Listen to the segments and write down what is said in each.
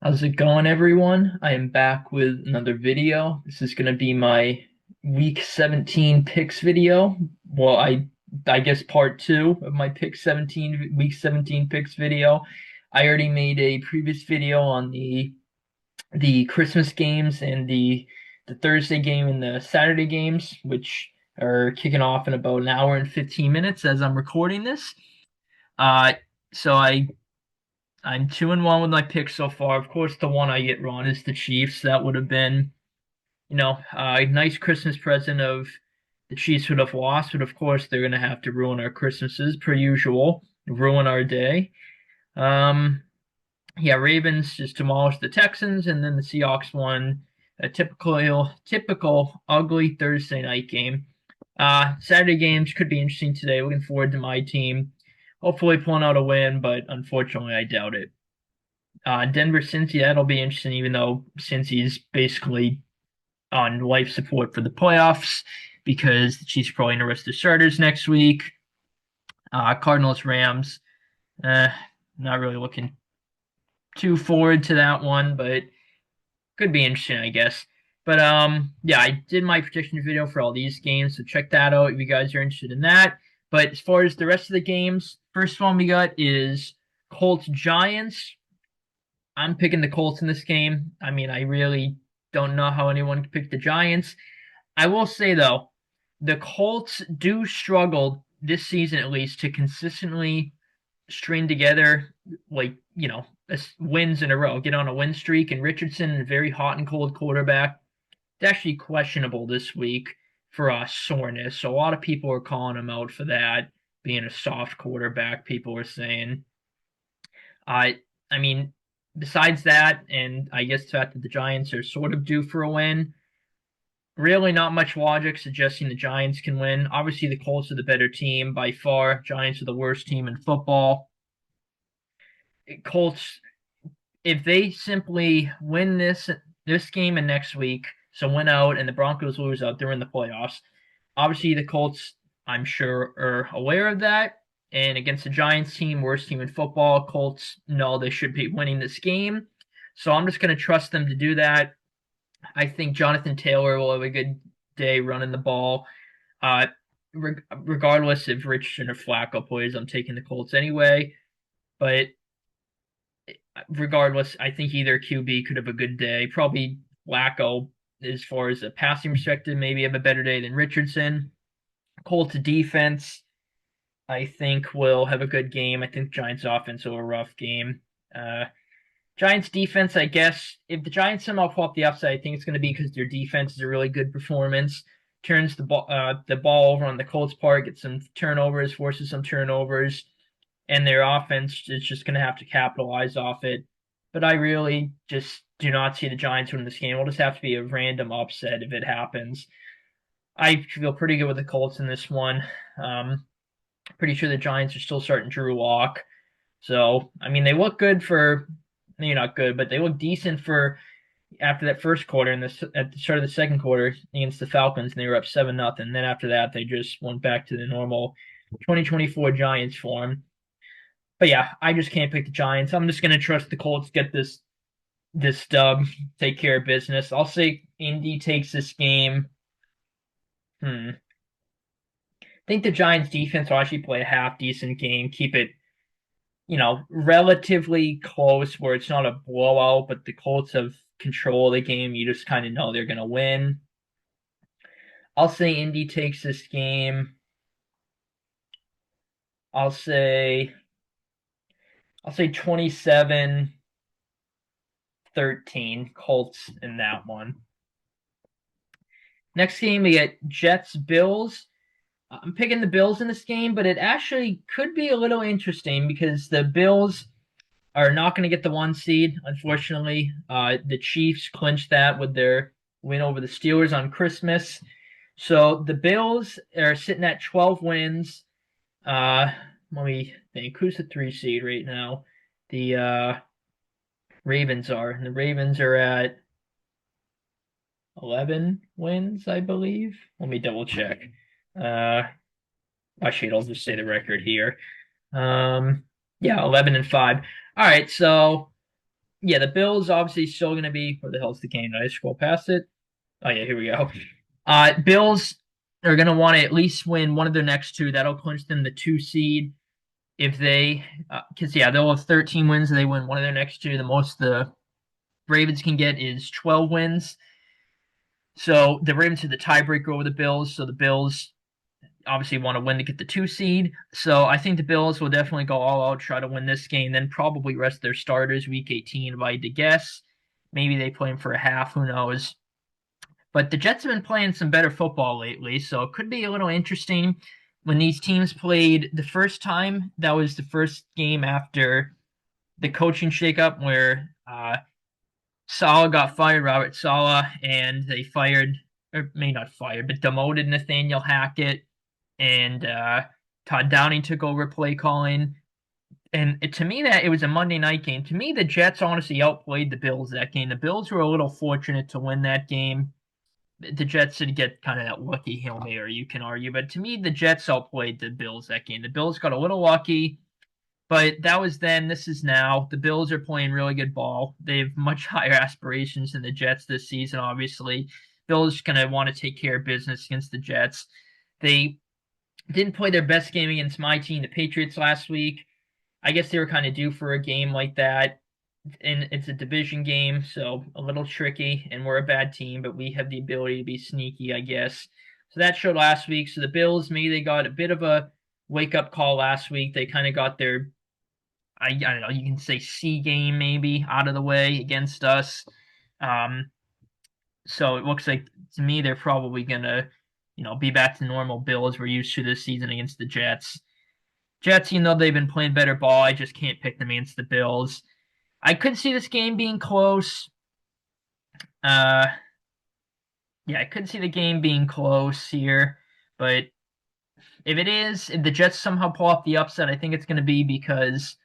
How's it going, everyone? I am back with another video. This is going to be my Week 17 picks video. Well, I guess part two of my Week 17 picks video. I already made a previous video on the Christmas games and the Thursday game and the Saturday games, which are kicking off in about an hour and 15 minutes as I'm recording this. Uh, so I'm 2-1 with my picks so far. Of course, the one I get wrong is the Chiefs. That would have been, a nice Christmas present of the Chiefs would have lost, but of course they're gonna have to ruin our Christmases per usual, ruin our day. Um, yeah, Ravens just demolished the Texans, and then the Seahawks won a typical ugly Thursday night game. Saturday games could be interesting today. Looking forward to my team hopefully pulling out a win, but unfortunately I doubt it. Denver Cincy, that'll be interesting, even though Cincy's basically on life support for the playoffs because the Chiefs are probably going to rest their starters next week. Cardinals Rams, uh, not really looking too forward to that one, but could be interesting, I guess. But yeah, I did my prediction video for all these games, so check that out if you guys are interested in that. But as far as the rest of the games, first one we got is Colts Giants. I'm picking the Colts in this game. I mean, I really don't know how anyone could pick the Giants. I will say though, the Colts do struggle this season at least to consistently string together wins in a row, get on a win streak. And Richardson, a very hot and cold quarterback, it's actually questionable this week for soreness. So a lot of people are calling him out for that, being a soft quarterback. People are saying. I mean, besides that, and I guess the fact that the Giants are sort of due for a win, really not much logic suggesting the Giants can win. Obviously, the Colts are the better team by far. Giants are the worst team in football. Colts, if they simply win this game and next week, so win out and the Broncos lose out, they're in the playoffs. Obviously, the Colts, I'm sure, are aware of that. And against the Giants team, worst team in football, Colts know they should be winning this game. So I'm just going to trust them to do that. I think Jonathan Taylor will have a good day running the ball. Uh, Regardless if Richardson or Flacco plays, I'm taking the Colts anyway. But regardless, I think either QB could have a good day. Probably Flacco, as far as a passing perspective, maybe have a better day than Richardson. Colts defense, I think, will have a good game. I think Giants offense will have a rough game. Uh, Giants defense, I guess, if the Giants somehow pull up the upside, I think it's going to be because their defense is a really good performance. Turns the ball over on the Colts' part, gets some turnovers, forces some turnovers, and their offense is just going to have to capitalize off it. But I really just do not see the Giants winning this game. It'll just have to be a random upset if it happens. I feel pretty good with the Colts in this one. Pretty sure the Giants are still starting Drew Lock. So, I mean, they look good for, maybe not good, but they look decent for after that first quarter and at the start of the second quarter against the Falcons, and they were up 7-0. Then after that, they just went back to the normal 2024 Giants form. But yeah, I just can't pick the Giants. I'm just gonna trust the Colts get this dub, take care of business. I'll say Indy takes this game. I think the Giants defense will actually play a half decent game, keep it, relatively close where it's not a blowout, but the Colts have control of the game. You just kind of know they're gonna win. I'll say Indy takes this game. I'll say I'll say 27-13 Colts in that one. Next game we get Jets Bills. I'm picking the Bills in this game, but it actually could be a little interesting because the Bills are not going to get the one seed, unfortunately. The Chiefs clinched that with their win over the Steelers on Christmas. So the Bills are sitting at 12 wins. Let me think. Who's the 3 seed right now? The Ravens are. And the Ravens are at 11 wins, I believe. Let me double check. Uh, Actually, I'll just say the record here. Yeah, 11-5. All right, so yeah, the Bills obviously still going to be, where the hell's the game? Did I scroll past it? Oh yeah, here we go. Bills are going to want to at least win one of their next two. That'll clinch them the 2 seed. If they, because yeah, they'll have 13 wins. If they win one of their next two. The most the Ravens can get is 12 wins. So the Ravens have the tiebreaker over the Bills. So the Bills obviously want to win to get the 2 seed. So I think the Bills will definitely go all out, try to win this game, then probably rest their starters week 18, if I had to guess. Maybe they play them for a half, who knows. But the Jets have been playing some better football lately, so it could be a little interesting. When these teams played the first time, that was the first game after the coaching shakeup where Saleh got fired, Robert Saleh, and they fired, or may not fired, but demoted Nathaniel Hackett, and Todd Downing took over play calling. And to me, that it was a Monday night game. To me, the Jets honestly outplayed the Bills that game. The Bills were a little fortunate to win that game. The Jets did get kind of that lucky Hail Mary, you can argue. But to me, the Jets outplayed the Bills that game. The Bills got a little lucky, but that was then. This is now. The Bills are playing really good ball. They have much higher aspirations than the Jets this season, obviously. Bills going to want to take care of business against the Jets. They didn't play their best game against my team, the Patriots, last week. I guess they were kind of due for a game like that. And it's a division game, so a little tricky. And we're a bad team, but we have the ability to be sneaky, I guess. So that showed last week. So the Bills, maybe they got a bit of a wake up call last week. They kind of got their, I don't know, you can say C game maybe out of the way against us. Um, so it looks like to me they're probably gonna, be back to normal Bills we're used to this season against the Jets. Jets, they've been playing better ball. I just can't pick them against the Bills. I could see this game being close. Uh, yeah, I could see the game being close here, but if the Jets somehow pull off the upset, I think it's going to be because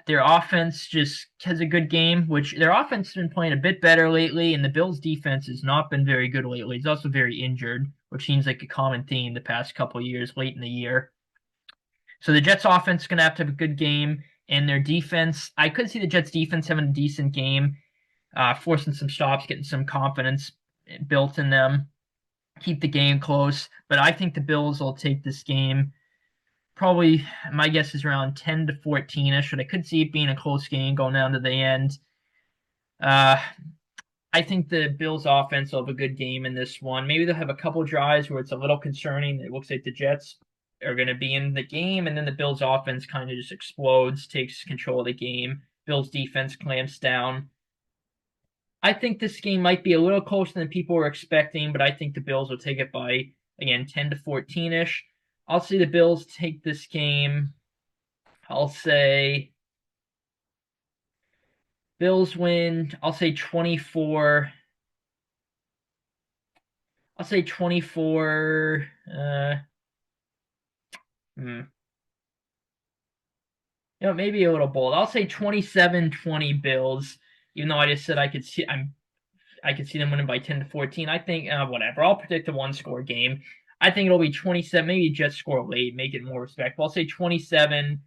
their offense just has a good game, which their offense has been playing a bit better lately, and the Bills' defense has not been very good lately. It's also very injured, which seems like a common theme the past couple of years, late in the year. So the Jets' offense is going to have a good game, and their defense, I could see the Jets' defense having a decent game, forcing some stops, getting some confidence built in them, keep the game close. But I think the Bills will take this game. Probably, my guess is around 10 to 14 ish, but I could see it being a close game going down to the end. Uh, I think the Bills offense will have a good game in this one. Maybe they'll have a couple drives where it's a little concerning. It looks like the Jets are going to be in the game, and then the Bills offense kind of just explodes, takes control of the game. Bills defense clamps down. I think this game might be a little closer than people were expecting, but I think the Bills will take it by, again, 10 to 14 ish. I'll see the Bills take this game. I'll say Bills win. I'll say 24. I'll say 24. Hmm. Maybe a little bold. I'll say 27-20 Bills, even though I just said I could see them winning by 10 to 14. I think, whatever. I'll predict a one-score game. I think it'll be 27. Maybe Jets score late, make it more respectful. I'll say 27-20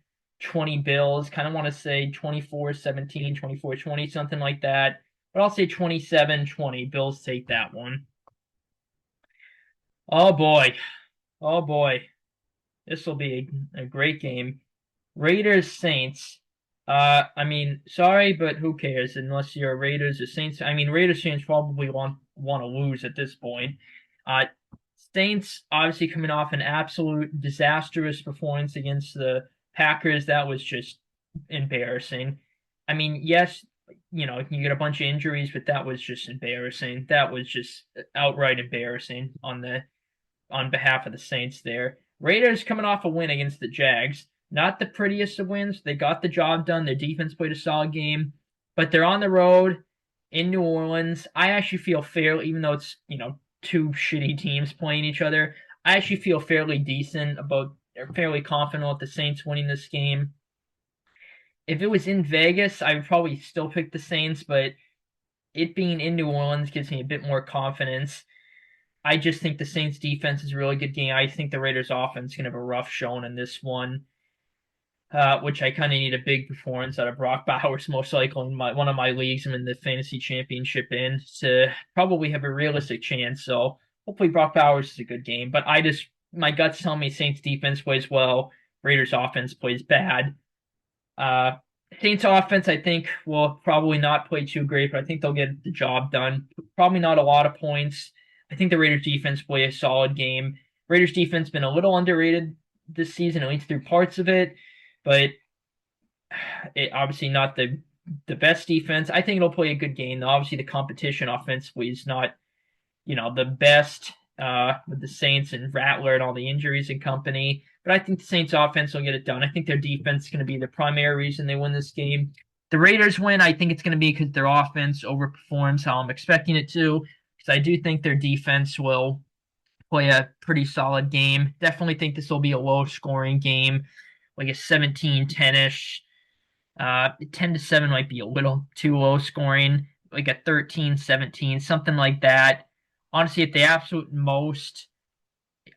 Bills. Kind of want to say 24-17, 24-20, something like that. But I'll say 27-20. Bills take that one. Oh boy. Oh boy. This will be a great game. Raiders Saints. I mean, sorry, but who cares? Unless you're Raiders or Saints. I mean, Raiders fans probably want to lose at this point. Uh, Saints obviously coming off an absolute disastrous performance against the Packers. That was just embarrassing. I mean, yes, you get a bunch of injuries, but that was just embarrassing. That was just outright embarrassing on behalf of the Saints there. Raiders coming off a win against the Jags. Not the prettiest of wins. They got the job done. Their defense played a solid game, but they're on the road in New Orleans. I actually feel fairly, even though it's, two shitty teams playing each other, I actually feel fairly decent about, or fairly confident with the Saints winning this game. If it was in Vegas, I would probably still pick the Saints, but it being in New Orleans gives me a bit more confidence. I just think the Saints defense is a really good game. I think the Raiders offense can have a rough showing in this one. which I kind of need a big performance out of Brock Bowers, most likely in one of my leagues I'm in the fantasy championship in, to probably have a realistic chance. So hopefully Brock Bowers is a good game. But my guts tell me Saints defense plays well, Raiders offense plays bad. Uh, Saints offense, I think, will probably not play too great, but I think they'll get the job done. Probably not a lot of points. I think the Raiders defense play a solid game. Raiders defense been a little underrated this season, at least through parts of it, but obviously not the best defense. I think it'll play a good game. Obviously, the competition offensively is not, the best with the Saints and Rattler and all the injuries and company. But I think the Saints offense will get it done. I think their defense is going to be the primary reason they win this game. The Raiders win, I think it's going to be because their offense overperforms how I'm expecting it to. Because I do think their defense will play a pretty solid game. Definitely think this will be a low scoring game, like a 17-10-ish. 10-7 might be a little too low scoring, like a 13-17, something like that. Honestly, at the absolute most,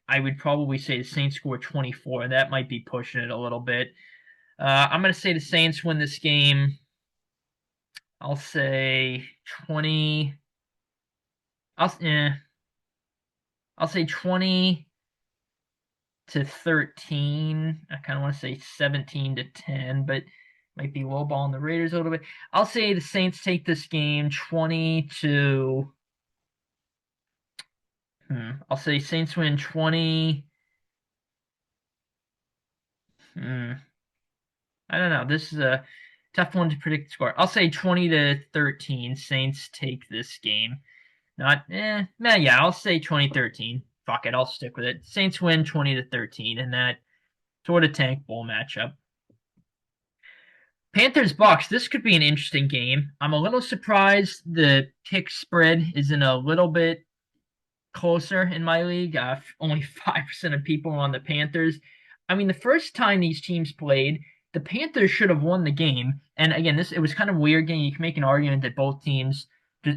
I would probably say the Saints score 24. That might be pushing it a little bit. I'm going to say the Saints win this game. I'll say 20. I'll eh, I'll say 20-13. I kind of want to say 17-10, but might be lowballing the Raiders a little bit. I'll say the Saints take this game 20 to. I'll say Saints win 20. I don't know. This is a tough one to predict the score. I'll say 20-13. Saints take this game. Yeah, I'll say 20-13. Fuck it, I'll stick with it. Saints win 20-13 in that sort of tank bowl matchup. Panthers Bucks. This could be an interesting game. I'm a little surprised the pick spread isn't a little bit closer in my league. Only 5% of people are on the Panthers. I mean, the first time these teams played, the Panthers should have won the game. And again, it was kind of a weird game. You can make an argument that both teams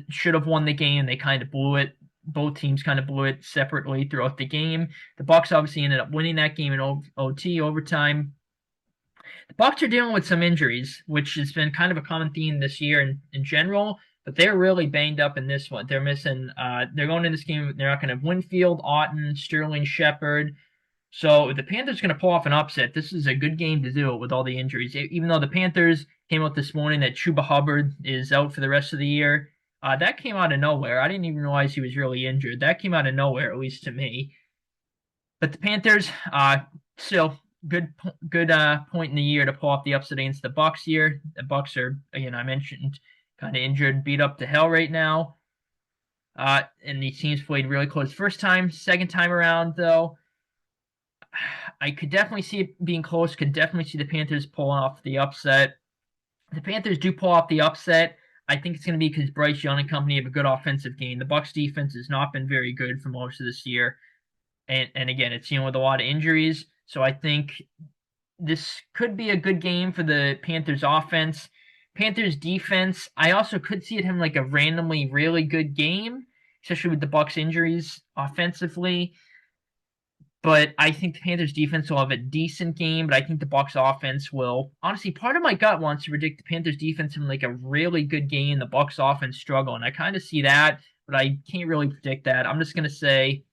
should have won the game. They kind of blew it. Both teams kind of blew it separately throughout the game. The Bucks obviously ended up winning that game in OT overtime. The Bucks are dealing with some injuries, which has been kind of a common theme this year in general. But they're really banged up in this one. They're missing. They're going in this game. They're not going to have Winfield, Otton, Sterling, Shepard. So if the Panthers are going to pull off an upset, this is a good game to do it with all the injuries. Even though the Panthers came out this morning that Chuba Hubbard is out for the rest of the year, that came out of nowhere. I didn't even realize he was really injured. That came out of nowhere, at least to me. But the Panthers, still good point in the year to pull off the upset against the Bucks here. The Bucks are, again, I mentioned, kind of injured, beat up to hell right now. And these teams played really close first time. Second time around, though, I could definitely see it being close. Could definitely see the Panthers pulling off the upset. If the Panthers do pull off the upset, I think it's going to be because Bryce Young and company have a good offensive game. The Bucks defense has not been very good for most of this year. And again, it's with a lot of injuries. So I think this could be a good game for the Panthers offense. Panthers defense, I also could see it having like a randomly really good game, especially with the Bucks injuries offensively. But I think the Panthers defense will have a decent game, but I think the Bucks offense will. Honestly, part of my gut wants to predict the Panthers defense having like a really good game, the Bucks offense struggle, and I kind of see that, but I can't really predict that. I'm just gonna say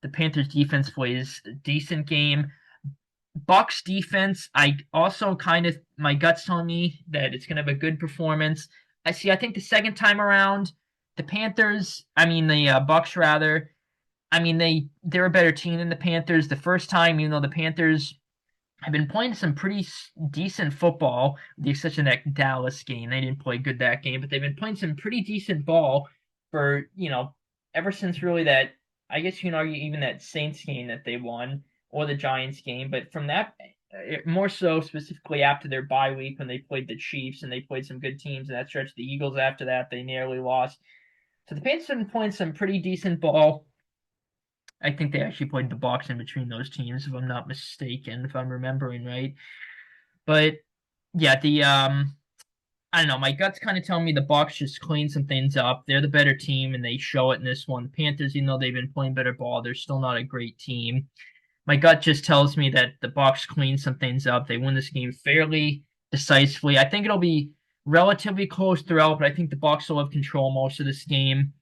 the Panthers defense plays a decent game. Bucks defense, I also my gut's telling me that it's gonna have a good performance. I think the second time around, the Bucks rather. I mean, they're a better team than the Panthers. The first time, even though the Panthers have been playing some pretty decent football, with the exception of that Dallas game. They didn't play good that game, but they've been playing some pretty decent ball for, ever since really that, I guess you can argue even that Saints game that they won or the Giants game. But from that, more so specifically after their bye week when they played the Chiefs and they played some good teams and that stretch, the Eagles after that, they nearly lost. So the Panthers have been playing some pretty decent ball. I think they actually played the Bucks in between those teams, if I'm not mistaken, if I'm remembering right. But yeah, I don't know. My gut's kind of telling me the Bucks just clean some things up. They're the better team, and they show it in this one. Panthers, even though they've been playing better ball, they're still not a great team. my gut just tells me that the Bucs clean some things up. They win this game fairly decisively. I think it'll be relatively close throughout, but I think the Bucs will have control most of this game.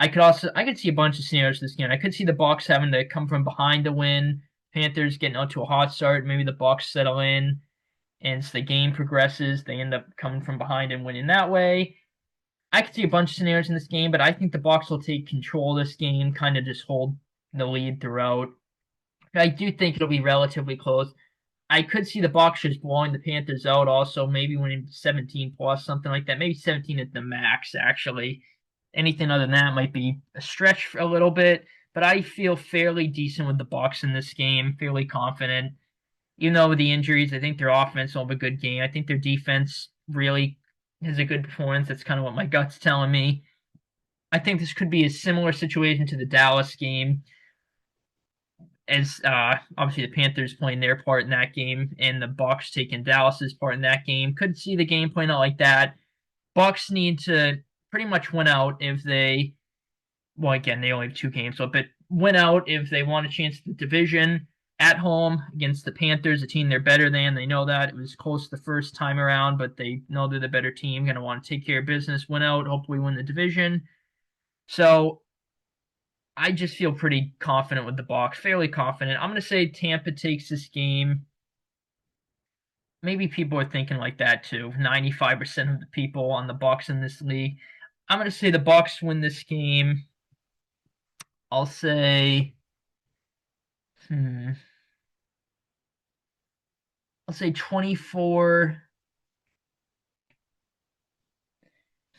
I could see a bunch of scenarios this game. I could see the Bucs having to come from behind to win, Panthers getting out to a hot start, maybe the Bucs settle in, and as the game progresses, they end up coming from behind and winning that way. I could see a bunch of scenarios in this game, but I think the Bucs will take control of this game, kind of just hold the lead throughout. I do think it'll be relatively close. I could see the Bucs just blowing the Panthers out also, maybe winning 17 plus, something like that. Maybe 17 at the max, actually. Anything other than that might be a stretch for a little bit, but I feel fairly decent with the Bucs in this game, fairly confident. Even though with the injuries, I think their offense will have a good game. I think their defense really has a good performance. That's kind of what my gut's telling me. I think this could be a similar situation to the Dallas game, as obviously the Panthers playing their part in that game and the Bucs taking Dallas's part in that game. Could see the game playing out like that. Bucs need to pretty much win out if they, well, again, they only have two games, so but win out if they want a chance at the division at home against the Panthers, a team they're better than. They know that. It was close the first time around, but they know they're the better team, going to want to take care of business, win out, hopefully win the division. So I just feel pretty confident with the Bucs, fairly confident. I'm going to say Tampa takes this game. Maybe people are thinking like that too. 95% of the people on the Bucs in this league. I'm going to say the Bucs win this game. I'll say, hmm, I'll say 24.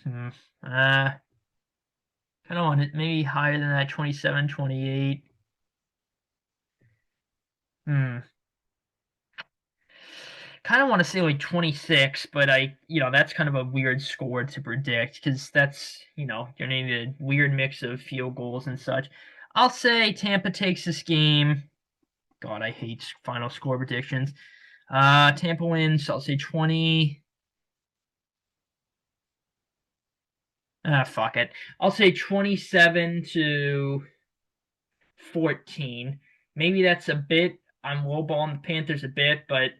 Hmm, uh, I don't want it. Maybe higher than that, 27, 28. Hmm. Kind of want to say like 26, but that's kind of a weird score to predict because that's, you're going to need a weird mix of field goals and such. I'll say Tampa takes this game. God, I hate final score predictions. Tampa wins. I'll say 20. Fuck it. I'll say 27 to 14. Maybe that's a bit. I'm lowballing the Panthers a bit, but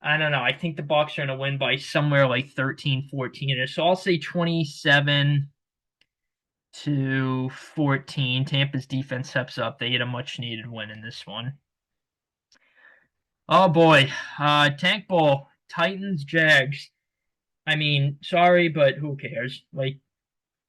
I don't know. I think the Bucs are going to win by somewhere like 13, 14. So I'll say 27 to 14. Tampa's defense steps up. They get a much needed win in this one. Oh boy. Tank Bowl. Titans, Jags. I mean, sorry, but who cares? Like,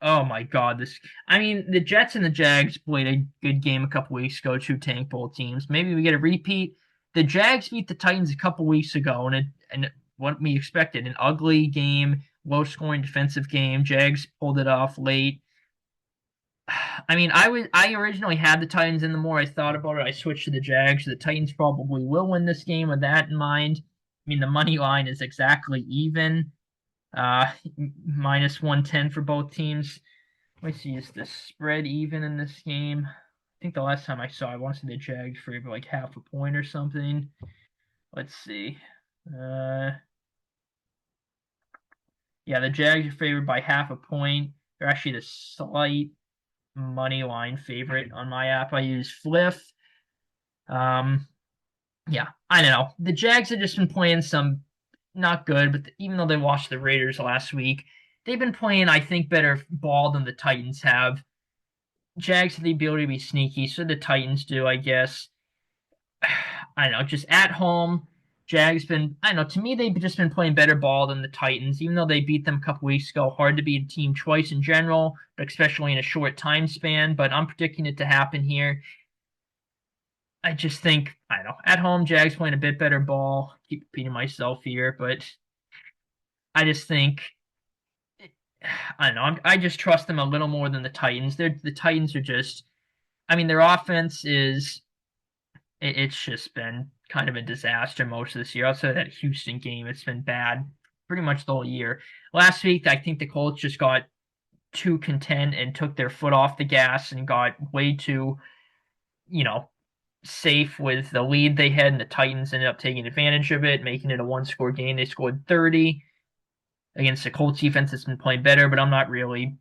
oh my God, the Jets and the Jags played a good game a couple weeks ago, two tank bowl teams. Maybe we get a repeat. The Jags beat the Titans a couple weeks ago, and what we expected, an ugly game, low scoring defensive game. Jags pulled it off late. I originally had the Titans, and the more I thought about it, I switched to the Jags. The Titans probably will win this game with that in mind. The money line is exactly even. Uh, minus 110 for both teams. Let me see, is the spread even in this game? I think the last time I saw, I want to say the Jags favored like half a point or something. Let's see. Yeah, the Jags are favored by half a point. They're actually the slight money line favorite on my app. I use Fliff. Yeah, I don't know. The Jags have just been playing some not good, but even though they watched the Raiders last week, they've been playing, I think, better ball than the Titans have. Jags have the ability to be sneaky, so the Titans do, I guess. I don't know, just at home, Jags been, I don't know, to me, they've just been playing better ball than the Titans, even though they beat them a couple weeks ago. Hard to beat a team twice in general, but especially in a short time span, but I'm predicting it to happen here. I just think, I don't know, at home, Jags playing a bit better ball. Keep repeating myself here, but I just think I don't know. I just trust them a little more than the Titans. The Titans are just, their offense is, it's just been kind of a disaster most of this year. Outside of that Houston game, it's been bad pretty much the whole year. Last week, I think the Colts just got too content and took their foot off the gas and got way too, safe with the lead they had, and the Titans ended up taking advantage of it, making it a one-score game. They scored 30 against the Colts defense that's been playing better, but I'm not really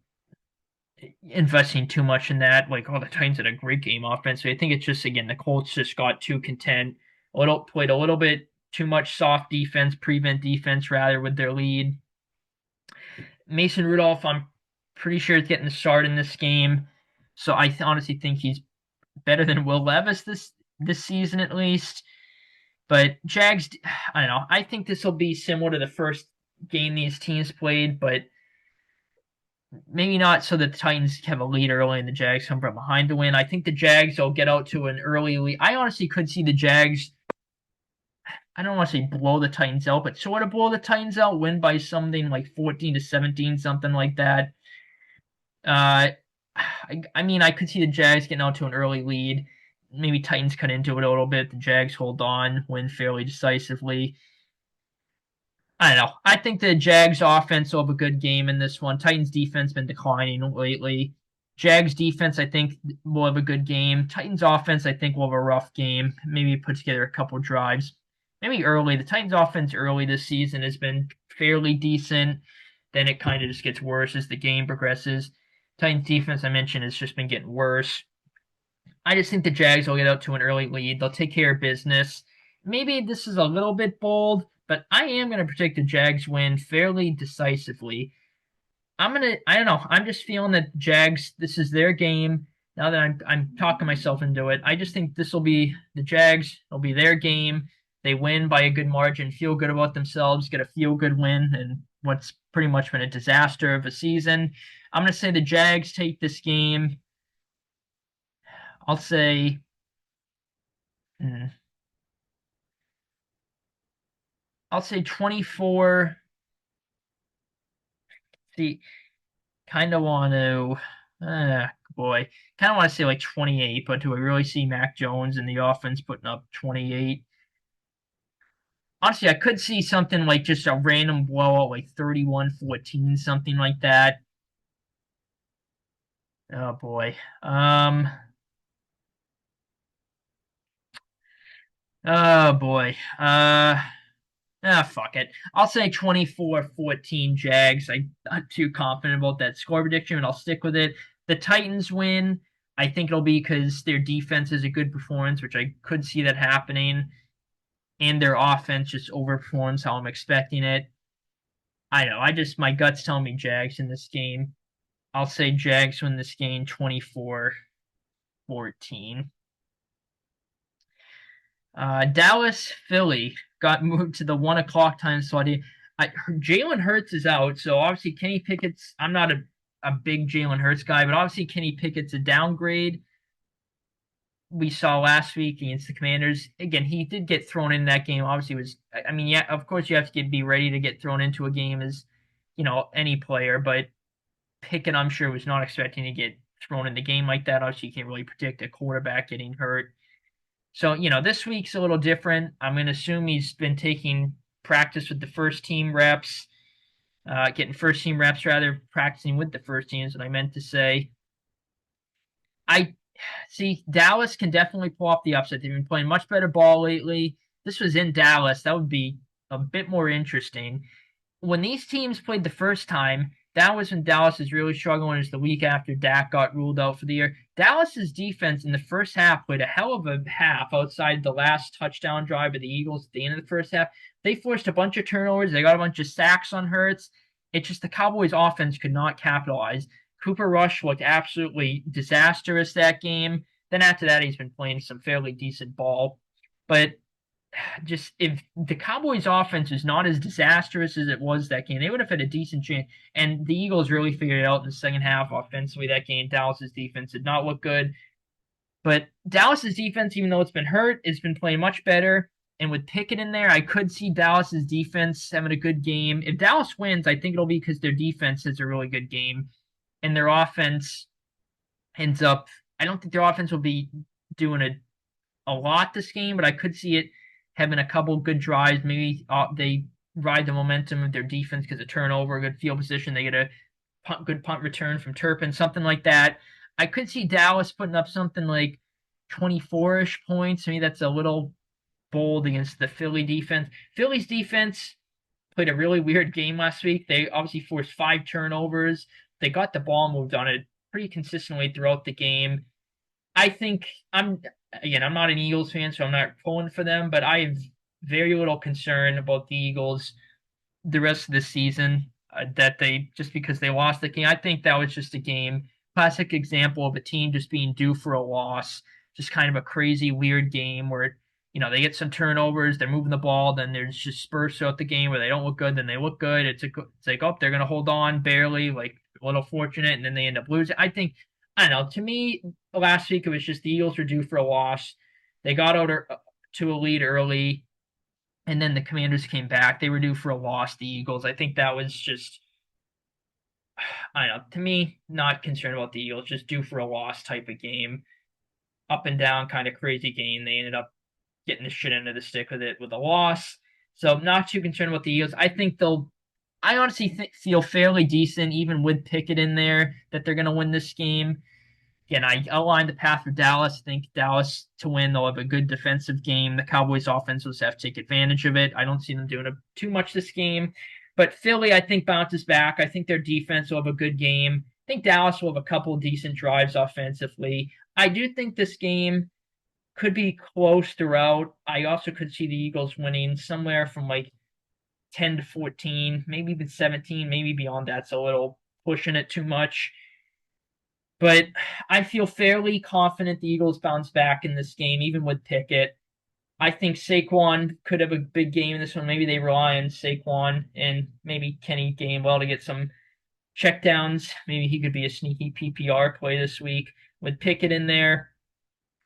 investing too much in that. Like, oh, the Titans had a great game offensively. I think it's just again the Colts just got too content. Played a little bit too much soft defense, prevent defense rather with their lead. Mason Rudolph, I'm pretty sure is getting the start in this game, so I honestly think he's better than Will Levis this season at least. But Jags, I don't know. I think this will be similar to the first game these teams played, but maybe not so that the Titans have a lead early and the Jags come from behind to win. I think the Jags will get out to an early lead. I honestly could see the Jags, I don't want to say blow the Titans out, but sort of blow the Titans out, win by something like 14-17, something like that. I mean, I could see the Jags getting out to an early lead. Maybe Titans cut into it a little bit. The Jags hold on, win fairly decisively. I don't know. I think the Jags offense will have a good game in this one. Titans defense been declining lately. Jags defense, I think, will have a good game. Titans offense, I think, will have a rough game. Maybe put together a couple drives. Maybe early. The Titans offense early this season has been fairly decent. Then it kind of just gets worse as the game progresses. Titans defense, I mentioned, has just been getting worse. I just think the Jags will get out to an early lead. They'll take care of business. Maybe this is a little bit bold, but I am going to predict the Jags win fairly decisively. I don't know. I'm just feeling that Jags, this is their game. Now that I'm talking myself into it, I just think this will be the Jags. It'll be their game. They win by a good margin, feel good about themselves, get a feel good win, and what's pretty much been a disaster of a season. I'm going to say the Jags take this game. I'll say, hmm, I'll say 24. See, kind of want to, boy, kind of want to say like 28, but do I really see Mac Jones and the offense putting up 28? Honestly, I could see something like just a random blowout, like 31-14, something like that. Oh boy. Oh boy. Fuck it. I'll say 24-14 Jags. I'm not too confident about that score prediction, and I'll stick with it. The Titans win. I think it'll be because their defense is a good performance, which I could see that happening, and their offense just overperforms how I'm expecting it. I know. My gut's telling me Jags in this game. I'll say Jags win this game 24-14. Dallas, Philly got moved to the 1 o'clock time slot. Jalen Hurts is out, so obviously Kenny Pickett's. I'm not a big Jalen Hurts guy, but obviously Kenny Pickett's a downgrade. We saw last week against the Commanders. Again, he did get thrown in that game. Obviously, was I mean, yeah, of course you have to be ready to get thrown into a game as any player, but Pickett, I'm sure, was not expecting to get thrown in the game like that. Obviously, you can't really predict a quarterback getting hurt. So, this week's a little different. I'm going to assume he's been taking practice with the first team reps, getting first team reps rather, practicing with the first teams, what I meant to say. I see Dallas can definitely pull off the upset. They've been playing much better ball lately. This was in Dallas. That would be a bit more interesting. When these teams played the first time, that was when Dallas is really struggling. It's the week after Dak got ruled out for the year. Dallas's defense in the first half played a hell of a half outside the last touchdown drive of the Eagles at the end of the first half. They forced a bunch of turnovers. They got a bunch of sacks on Hurts. It's just the Cowboys' offense could not capitalize. Cooper Rush looked absolutely disastrous that game. Then after that, he's been playing some fairly decent ball. But just if the Cowboys' offense is not as disastrous as it was that game, they would have had a decent chance. And the Eagles really figured it out in the second half offensively that game. Dallas's defense did not look good. But Dallas's defense, even though it's been hurt, has been playing much better. And with Pickett in there, I could see Dallas's defense having a good game. If Dallas wins, I think it'll be because their defense has a really good game. And their offense ends up, I don't think their offense will be doing a lot this game, but I could see it having a couple good drives. Maybe they ride the momentum of their defense because of turnover, good field position. They get a good punt return from Turpin, something like that. I could see Dallas putting up something like 24-ish points. Maybe that's a little bold against the Philly defense. Philly's defense played a really weird game last week. They obviously forced 5 turnovers. They got the ball moved on it pretty consistently throughout the game. I think I'm not an Eagles fan, so I'm not pulling for them, but I have very little concern about the Eagles the rest of the season. That they just because they lost the game, I think that was just a game, classic example of a team just being due for a loss. Just kind of a crazy, weird game where they get some turnovers, they're moving the ball, then there's just spurts throughout the game where they don't look good, then they look good. It's like, oh, they're gonna hold on barely, like a little fortunate, and then they end up losing. I don't know. To me, last week it was just the Eagles were due for a loss. They got out to a lead early, and then the Commanders came back. They were due for a loss, the Eagles. I think that was just, I don't know. To me, not concerned about the Eagles, just due for a loss type of game. Up and down, kind of crazy game. They ended up getting the shit into the stick with it with a loss. So I'm not too concerned about the Eagles. I honestly feel fairly decent, even with Pickett in there, that they're going to win this game. Again, I outlined the path for Dallas. I think Dallas to win, they'll have a good defensive game. The Cowboys' offense will have to take advantage of it. I don't see them doing too much this game. But Philly, I think, bounces back. I think their defense will have a good game. I think Dallas will have a couple decent drives offensively. I do think this game could be close throughout. I also could see the Eagles winning somewhere from like 10 to 14, maybe even 17, maybe beyond that's a little pushing it too much. But I feel fairly confident the Eagles bounce back in this game, even with Pickett. I think Saquon could have a big game in this one. Maybe they rely on Saquon and maybe Kenny Gainwell to get some checkdowns. Maybe he could be a sneaky PPR play this week. With Pickett in there,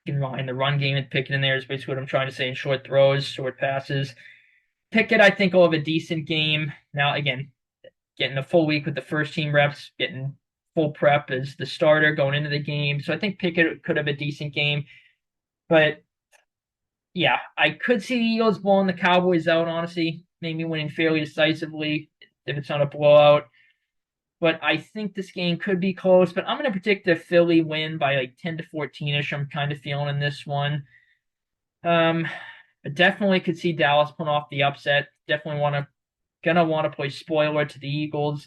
you can rely on the run game with Pickett in there is basically what I'm trying to say in short throws, short passes. Pickett, I think, will have a decent game. Now, again, getting a full week with the first team reps, getting full prep as the starter going into the game. So I think Pickett could have a decent game. But yeah, I could see the Eagles blowing the Cowboys out, honestly, maybe winning fairly decisively if it's not a blowout. But I think this game could be close. But I'm going to predict a Philly win by like 10 to 14-ish. I'm kind of feeling in this one. But definitely could see Dallas pulling off the upset. Definitely gonna want to play spoiler to the Eagles.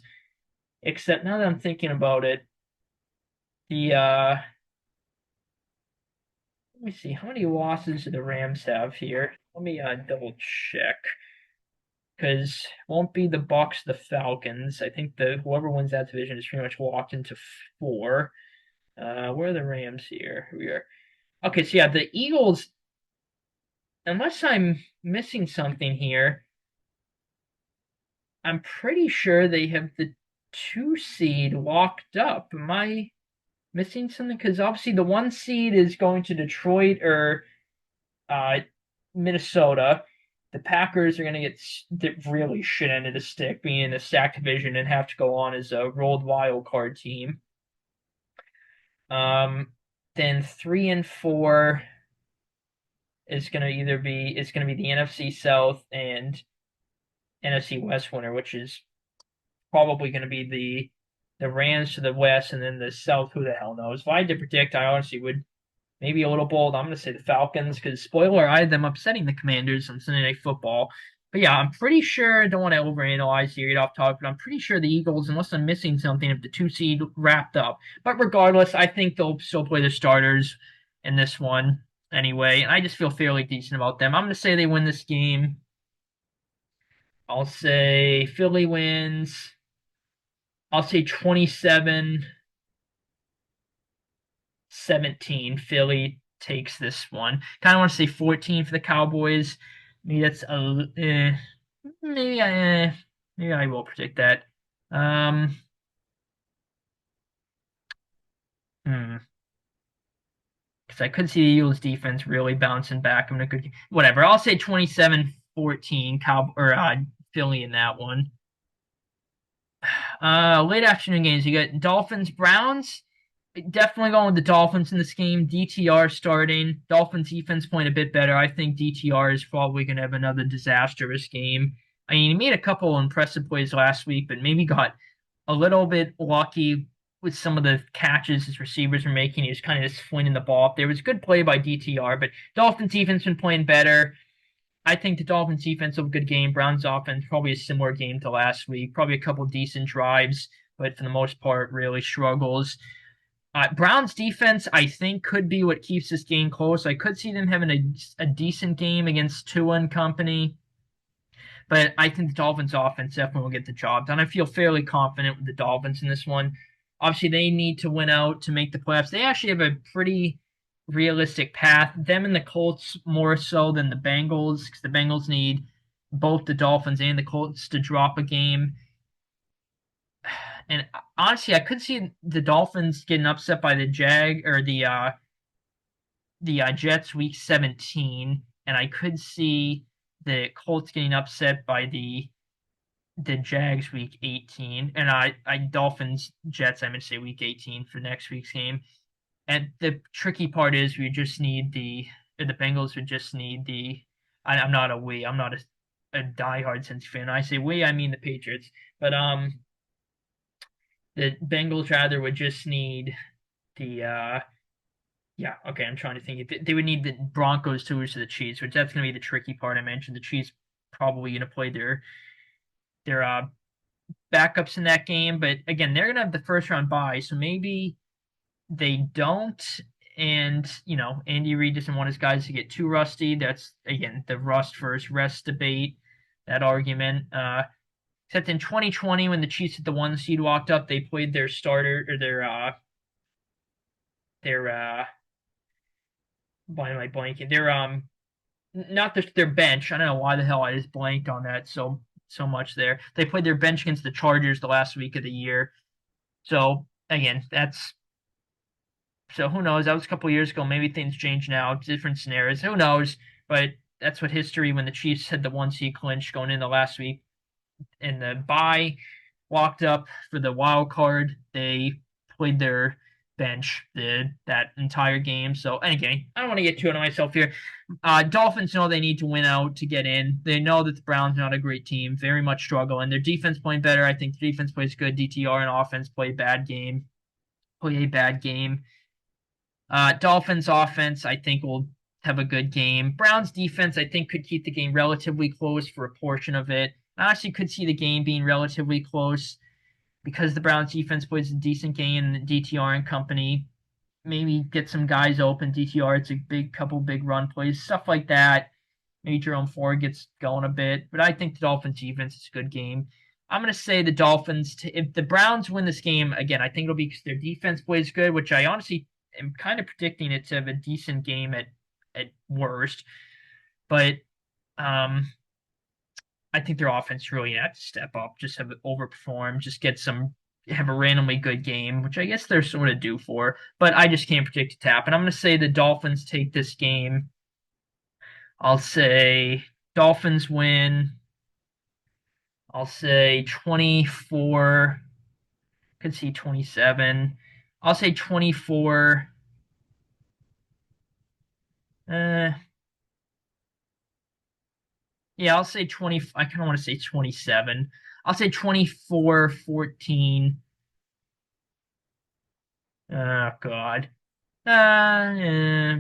Except now that I'm thinking about it, the let me see how many losses do the Rams have here. Let me double check because won't be the Bucks, the Falcons. I think the whoever wins that division is pretty much walked into 4. Where are the Rams here? Here we are. Okay, so yeah, the Eagles. Unless I'm missing something here, I'm pretty sure they have the 2 seed locked up. Am I missing something? Because obviously the 1 seed is going to Detroit or Minnesota. The Packers are going to get really shit end of the stick being in the stack division and have to go on as a rolled wild card team. Then 3 and 4 is going to be the NFC South and NFC West winner, which is probably going to be the Rams to the West, and then the South. Who the hell knows? If I had to predict, I honestly would maybe a little bold. I'm going to say the Falcons because spoiler, I had them upsetting the Commanders on Sunday Night Football. But yeah, I'm pretty sure. I don't want to overanalyze here, get off topic, but I'm pretty sure the Eagles, unless I'm missing something, if the 2 seed wrapped up. But regardless, I think they'll still play the starters in this one anyway, and I just feel fairly decent about them. I'm going to say they win this game. I'll say Philly wins. I'll say 27-17. Philly takes this one. Kind of want to say 14 for the Cowboys. Maybe that's maybe I will predict that. Because I could see the Eagles defense really bouncing back. Whatever. I'll say 27-14 Philly in that one. Late afternoon games. You got Dolphins, Browns. Definitely going with the Dolphins in this game. DTR starting. Dolphins defense playing a bit better. I think DTR is probably going to have another disastrous game. I mean, he made a couple impressive plays last week, but maybe got a little bit lucky with some of the catches his receivers were making. He was kind of just flinging the ball up there. It was a good play by DTR, but Dolphins defense been playing better. I think the Dolphins defense will have a good game. Browns offense probably a similar game to last week. Probably a couple decent drives, but for the most part, really struggles. Browns defense, I think, could be what keeps this game close. I could see them having a decent game against Tua and company, but I think the Dolphins offense definitely will get the job done. I feel fairly confident with the Dolphins in this one. Obviously, they need to win out to make the playoffs. They actually have a pretty realistic path. Them and the Colts more so than the Bengals, because the Bengals need both the Dolphins and the Colts to drop a game. And honestly, I could see the Dolphins getting upset by the Jets week 17, and I could see the Colts getting upset by the Jags week 18, and I Dolphins Jets. I'm gonna say week 18 for next week's game. And the tricky part is the Bengals would just need the. I'm not a we. I'm not a diehard Cincy fan. I say we, I mean the Patriots. But the Bengals rather would just need the yeah, okay, I'm trying to think. They would need the Broncos to lose to the Chiefs, which that's going to be the tricky part. I mentioned the Chiefs probably going to play their backups in that game, but again, they're going to have the first round bye, so maybe they don't. And Andy Reid doesn't want his guys to get too rusty. That's again the rust versus rest debate, that argument. Except in 2020, when the Chiefs at the 1 seed walked up, they played their starter or their why am I blanking? Their not their bench. I don't know why the hell I just blanked on that so much there. They played their bench against the Chargers the last week of the year. So again, that's so who knows? That was a couple years ago. Maybe things change now. Different scenarios. Who knows? But that's what history when the Chiefs had the 1 seed clinch going into last week and the bye walked up for the wild card. They played their bench that entire game. So again, I don't want to get too into myself here. Dolphins know they need to win out to get in. They know that the Browns are not a great team, very much struggle, and their defense playing better. I think the defense plays good. DTR and offense play a bad game. Dolphins offense, I think, will have a good game. Browns defense, I think, could keep the game relatively close for a portion of it. I actually could see the game being relatively close because the Browns defense plays a decent game and DTR and company maybe get some guys open. DTR, it's a couple big run plays, stuff like that. Maybe Jerome Ford gets going a bit, but I think the Dolphins defense is a good game. I'm going to say the Dolphins. If the Browns win this game, again, I think it'll be because their defense plays good, which I honestly am kind of predicting it to have a decent game at worst. But I think their offense really had to step up, just have it overperform, just have a randomly good game, which I guess they're sort of due for. But I just can't predict a tap. And I'm going to say the Dolphins take this game. I'll say Dolphins win. I'll say 24. Could see 27. I'll say 24. Uh, yeah, I'll say 20. I kind of want to say 27. I'll say 24-14. Oh, God.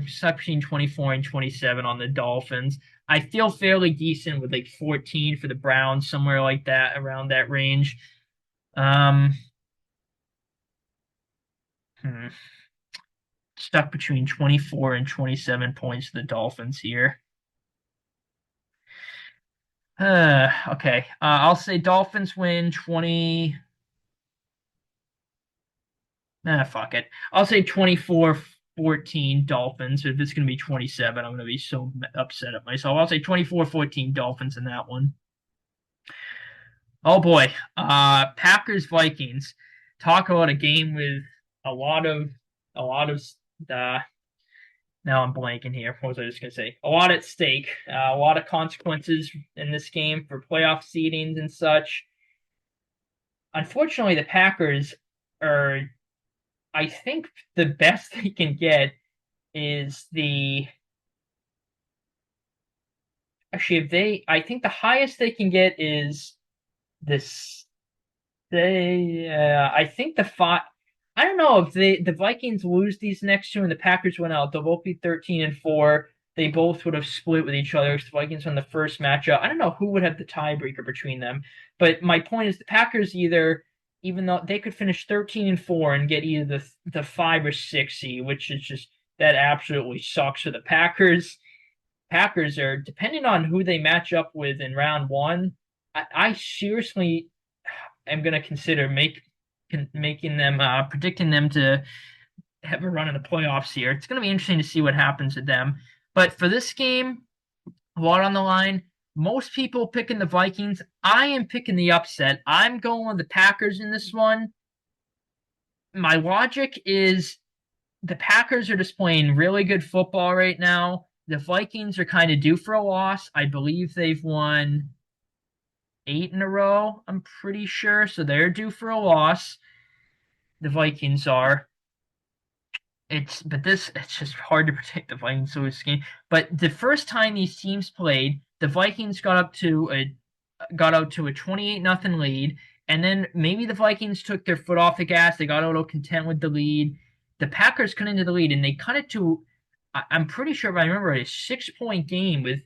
Stuck between 24 and 27 on the Dolphins. I feel fairly decent with like 14 for the Browns, somewhere like that, around that range. Um, hmm. Stuck between 24 and 27 points for the Dolphins here. Okay. I'll say Dolphins win 20. Fuck it. I'll say 24-14 Dolphins. If it's going to be 27, I'm going to be so upset at myself. I'll say 24-14 Dolphins in that one. Oh boy. Packers Vikings. Talk about a game with a lot of now I'm blanking here. What was I just going to say? A lot at stake. A lot of consequences in this game for playoff seedings and such. Unfortunately, the Packers are, I think, the best they can get is I think the highest they can get is this. I think I don't know if the Vikings lose these next two and the Packers win out, they'll both be 13-4. They both would have split with each other because the Vikings won the first matchup. I don't know who would have the tiebreaker between them, but my point is the Packers either even though they could finish 13-4 and get either the 5 or 6 seed, which is just that absolutely sucks for the Packers. Packers are depending on who they match up with in round one. I seriously am going to consider making them predicting them to have a run in the playoffs here. It's going to be interesting to see what happens to them. But for this game, a lot on the line. Most people picking the Vikings. I am picking the upset. I'm going with the Packers in this one. My logic is the Packers are just playing really good football right now. The Vikings are kind of due for a loss. I believe they've won 8 in a row, I'm pretty sure. So they're due for a loss. The Vikings are. It's just hard to predict the Vikings lose this game. But the first time these teams played, the Vikings got out to a 28-0 lead, and then maybe the Vikings took their foot off the gas. They got a little content with the lead. The Packers cut into the lead, and they cut it to, I'm pretty sure if I remember, a 6-point game with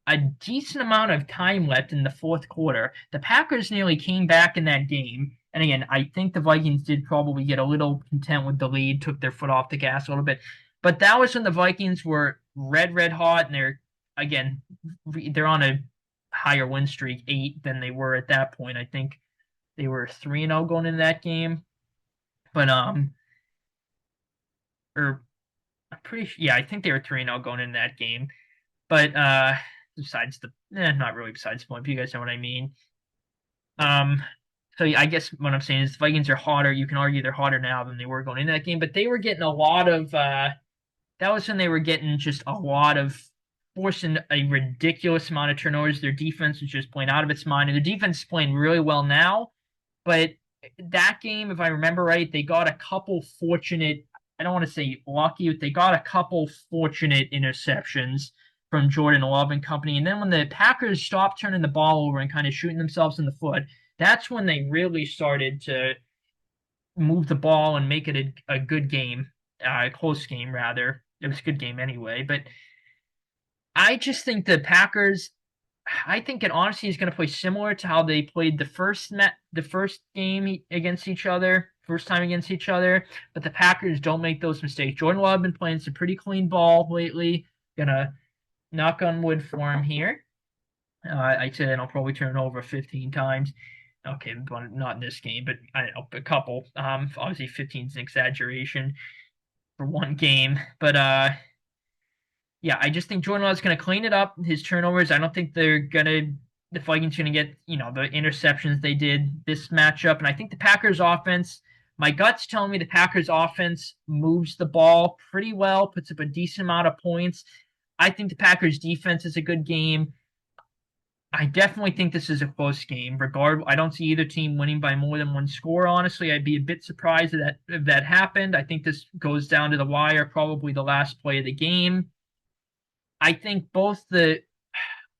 a decent amount of time left in the fourth quarter. The Packers nearly came back in that game. And again, I think the Vikings did probably get a little content with the lead, took their foot off the gas a little bit. But that was when the Vikings were red hot, and they're on a higher win streak, 8 than they were at that point. I think they were 3-0 going into that game. But or I'm pretty sure, yeah, I think they were 3-0 going into that game. But not really besides the point, but you guys know what I mean. So yeah, I guess what I'm saying is the Vikings are hotter. You can argue they're hotter now than they were going into that game, but they were getting a lot of that was when they were getting just a lot of forcing a ridiculous amount of turnovers. Their defense was just playing out of its mind, and their defense is playing really well now. But that game, if I remember right, they got a couple fortunate, I don't want to say lucky, but they got a couple fortunate interceptions from Jordan Love and company. And then when the Packers stopped turning the ball over and kind of shooting themselves in the foot, that's when they really started to move the ball and make it a good game, a close game rather. It was a good game anyway, but I just think the Packers. I think it honestly is going to play similar to how they played the first game against each other, first time against each other. But the Packers don't make those mistakes. Jordan Love been playing some pretty clean ball lately. Gonna knock on wood for him here. I said I'll probably turn it over 15 times. Okay, but not in this game, but I don't know, a couple. Obviously 15 is an exaggeration for one game, but yeah, I just think Jordan Love's going to clean it up. His turnovers, I don't think the Vikings going to get, the interceptions they did this matchup. And I think the Packers offense, my gut's telling me the Packers offense moves the ball pretty well, puts up a decent amount of points. I think the Packers defense is a good game. I definitely think this is a close game. I don't see either team winning by more than one score. Honestly, I'd be a bit surprised if that happened. I think this goes down to the wire, probably the last play of the game. I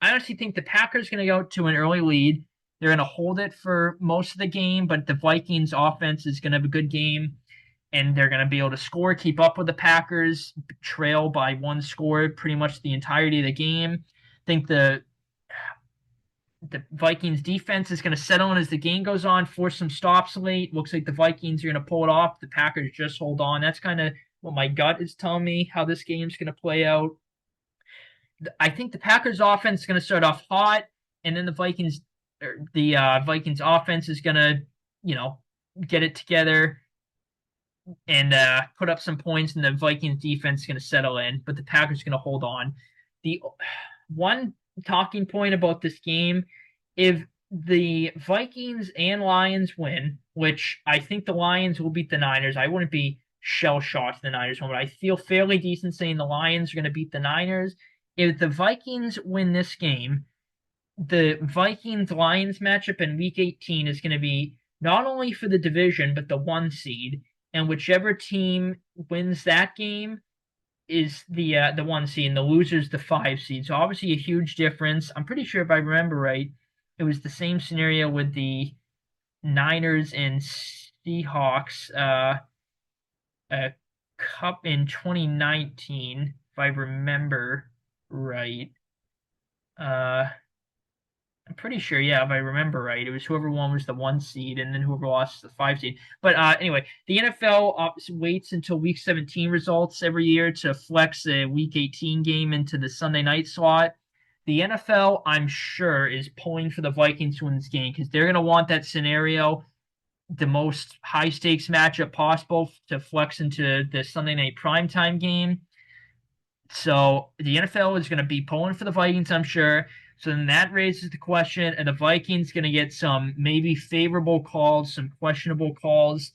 honestly think the Packers going to go to an early lead. They're going to hold it for most of the game, but the Vikings offense is going to have a good game, and they're going to be able to score, keep up with the Packers, trail by one score pretty much the entirety of the game. I think the Vikings defense is going to settle in as the game goes on, force some stops late. Looks like the Vikings are going to pull it off. The Packers just hold on. That's kind of what my gut is telling me how this game's going to play out. I think the Packers offense is going to start off hot, and then the Vikings offense is going to, get it together and put up some points, and the Vikings defense is going to settle in, but the Packers are going to hold on. The one talking point about this game, if the Vikings and Lions win, which I think the Lions will beat the Niners, I wouldn't be shell-shocked the Niners won, but I feel fairly decent saying the Lions are going to beat the Niners. If the Vikings win this game, the Vikings-Lions matchup in Week 18 is going to be not only for the division, but the 1 seed, and whichever team wins that game is the 1 seed, and the loser's the 5 seed. So obviously a huge difference. I'm pretty sure if I remember right, it was the same scenario with the Niners and Seahawks cup in 2019, if I remember right. I'm pretty sure, yeah, if I remember right, it was whoever won was the 1 seed, and then whoever lost the 5 seed. But anyway, the NFL waits until Week 17 results every year to flex a Week 18 game into the Sunday night slot. The NFL, I'm sure, is pulling for the Vikings to win this game because they're going to want that scenario, the most high stakes matchup possible, to flex into the Sunday night primetime game. So the NFL is going to be pulling for the Vikings, I'm sure. So then that raises the question: are the Vikings going to get some maybe favorable calls, some questionable calls?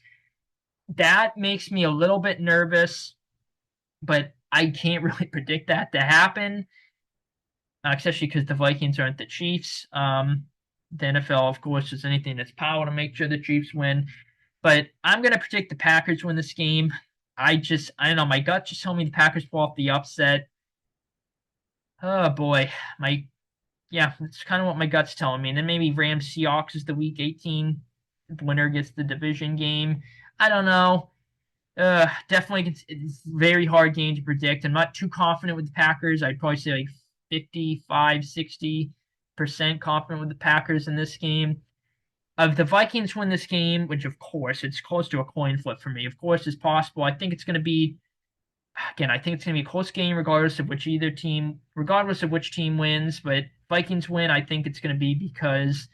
That makes me a little bit nervous, but I can't really predict that to happen, especially because the Vikings aren't the Chiefs. The NFL, of course, does anything in its power to make sure the Chiefs win. But I'm going to predict the Packers win this game. I don't know. My gut just told me the Packers pull off the upset. Oh boy, my yeah, it's kind of what my gut's telling me. And then maybe Rams Seahawks is the Week 18 winner gets the division game. I don't know. Definitely, it's a very hard game to predict. I'm not too confident with the Packers. I'd probably say like 55, 60% confident with the Packers in this game. If the Vikings win this game, which of course it's close to a coin flip for me, of course is possible. I think it's going to be again, I think it's going to be a close game regardless of which team wins. But Vikings win, I think it's going to be because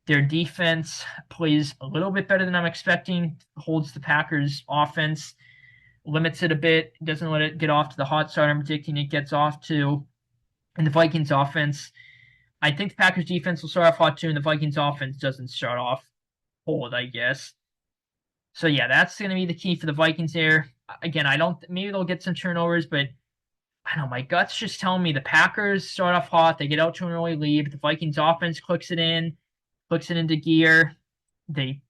their defense plays a little bit better than I'm expecting, holds the Packers' offense, limits it a bit, doesn't let it get off to the hot start I'm predicting it gets off to. And the Vikings offense, I think the Packers defense will start off hot too, and the Vikings offense doesn't start off cold, I guess. So yeah, that's going to be the key for the Vikings there. Again, I don't. Maybe they'll get some turnovers, but I don't know. My gut's just telling me the Packers start off hot. They get out to an early lead. But the Vikings offense clicks it into gear. They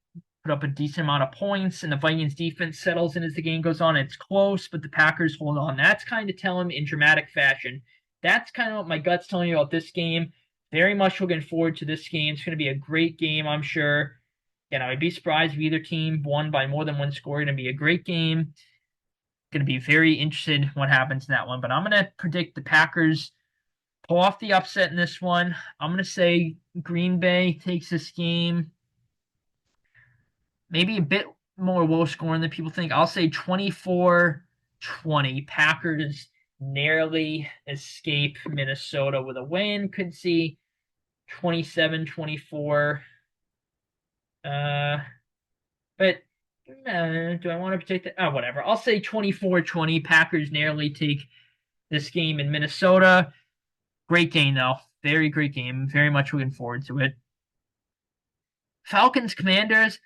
put up a decent amount of points, and the Vikings defense settles in as the game goes on. It's close, but the Packers hold on. That's kind of telling me in dramatic fashion. That's kind of what my gut's telling me about this game. Very much looking forward to this game. It's going to be a great game, I'm sure. I'd be surprised if either team won by more than one score. It's going to be a great game. Going to be very interested in what happens in that one. But I'm going to predict the Packers pull off the upset in this one. I'm going to say Green Bay takes this game maybe a bit more low scoring than people think. I'll say 24-20. Packers narrowly escape Minnesota with a win. Could see 27-24. But do I want to predict that? Oh, whatever. I'll say 24-20. Packers narrowly take this game in Minnesota. Great game, though. Very great game. Very much looking forward to it. Falcons Commanders.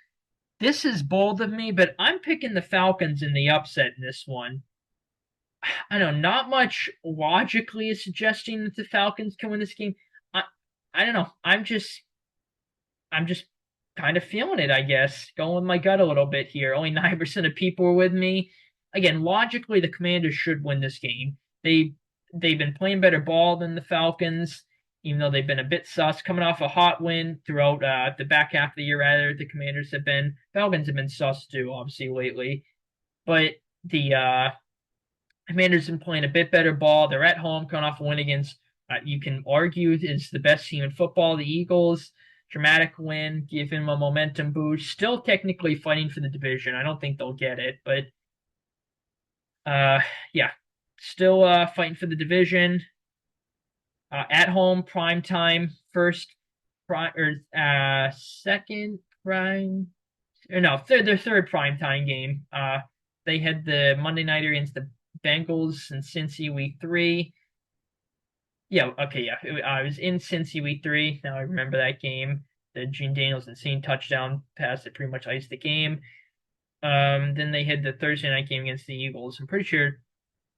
This is bold of me, but I'm picking the Falcons in the upset in this one. I don't know. Not much logically is suggesting that the Falcons can win this game. I I don't know. I'm just kind of feeling it, I guess. Going with my gut a little bit here. Only 9% of people are with me. Again, logically, the Commanders should win this game. They've been playing better ball than the Falcons, even though they've been a bit sus. Coming off a hot win throughout the back half of the year, rather, the Commanders have been. Falcons have been sus too, obviously, lately. But the Commanders have been playing a bit better ball. They're at home, coming off a win against, you can argue, is the best team in football, the Eagles. Dramatic win, give him a momentum boost. Still technically fighting for the division. I don't think they'll get it, but yeah, still fighting for the division. At home, prime time, first prime or second prime, or no, their third prime time game. They had the Monday nighter against the Bengals in Cincy week 3. Yeah, okay, yeah. I was in Cincy week 3. Now I remember that game. The Gene Daniels insane touchdown pass that pretty much iced the game. Then they had the Thursday night game against the Eagles. I'm pretty sure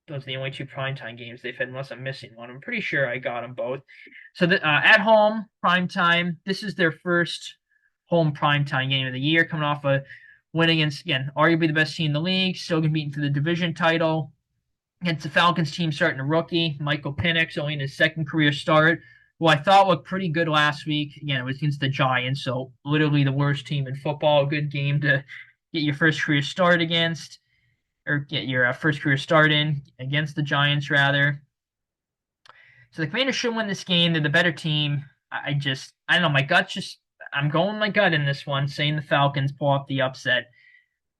those are the only two primetime games they've had, unless I'm missing one. I'm pretty sure I got them both. So at home, primetime. This is their first home primetime game of the year, coming off a win against, again, arguably the best team in the league, still competing for the division title. Against the Falcons team starting a rookie, Michael Penix, only in his second career start, who I thought looked pretty good last week. Again, it was against the Giants, so literally the worst team in football. A good game to get your first career start against, or get your first career start in against the Giants, rather. So the Commanders should win this game. They're the better team. I don't know, my gut's just, I'm going my gut in this one, saying the Falcons pull off the upset.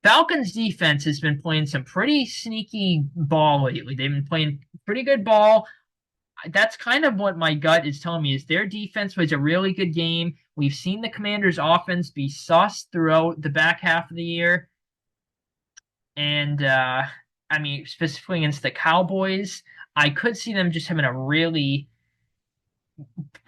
Falcons defense has been playing some pretty sneaky ball lately. They've been playing pretty good ball. That's kind of what my gut is telling me is their defense was a really good game. We've seen the Commanders' offense be sus throughout the back half of the year. And I mean, specifically against the Cowboys, I could see them just having a really